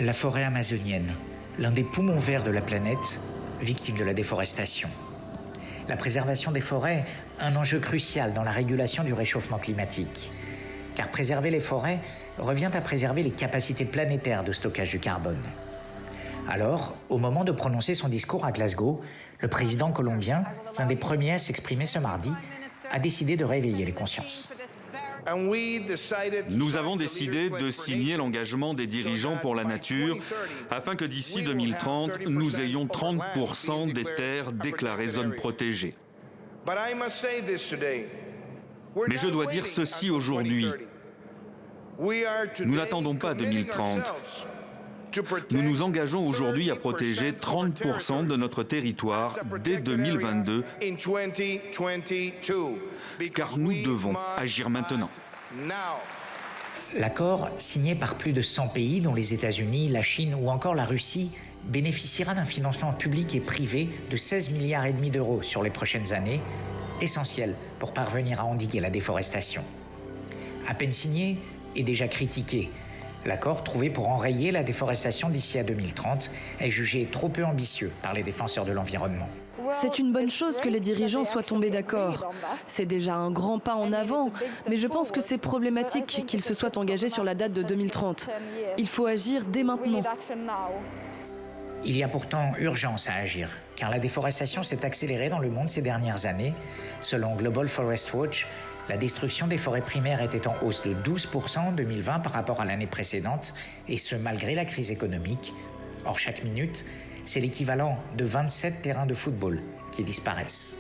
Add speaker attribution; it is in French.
Speaker 1: La forêt amazonienne, l'un des poumons verts de la planète, victime de la déforestation. La préservation des forêts, un enjeu crucial dans la régulation du réchauffement climatique. Car préserver les forêts revient à préserver les capacités planétaires de stockage du carbone. Alors, au moment de prononcer son discours à Glasgow, le président colombien, l'un des premiers à s'exprimer ce mardi, a décidé de réveiller les consciences.
Speaker 2: Nous avons décidé de signer l'engagement des dirigeants pour la nature afin que d'ici 2030, nous ayons 30% des terres déclarées zones protégées. Mais je dois dire ceci aujourd'hui. Nous n'attendons pas 2030. Nous nous engageons aujourd'hui à protéger 30% de notre territoire dès 2022, car nous devons agir maintenant.
Speaker 1: L'accord, signé par plus de 100 pays, dont les États-Unis, la Chine ou encore la Russie, bénéficiera d'un financement public et privé de 16,5 milliards d'euros sur les prochaines années, essentiel pour parvenir à endiguer la déforestation. À peine signé et déjà critiqué, l'accord trouvé pour enrayer la déforestation d'ici à 2030 est jugé trop peu ambitieux par les défenseurs de l'environnement.
Speaker 3: C'est une bonne chose que les dirigeants soient tombés d'accord. C'est déjà un grand pas en avant, mais je pense que c'est problématique qu'ils se soient engagés sur la date de 2030. Il faut agir dès maintenant.
Speaker 1: Il y a pourtant urgence à agir, car la déforestation s'est accélérée dans le monde ces dernières années. Selon Global Forest Watch, la destruction des forêts primaires était en hausse de 12% en 2020 par rapport à l'année précédente, et ce malgré la crise économique. Or, chaque minute, c'est l'équivalent de 27 terrains de football qui disparaissent.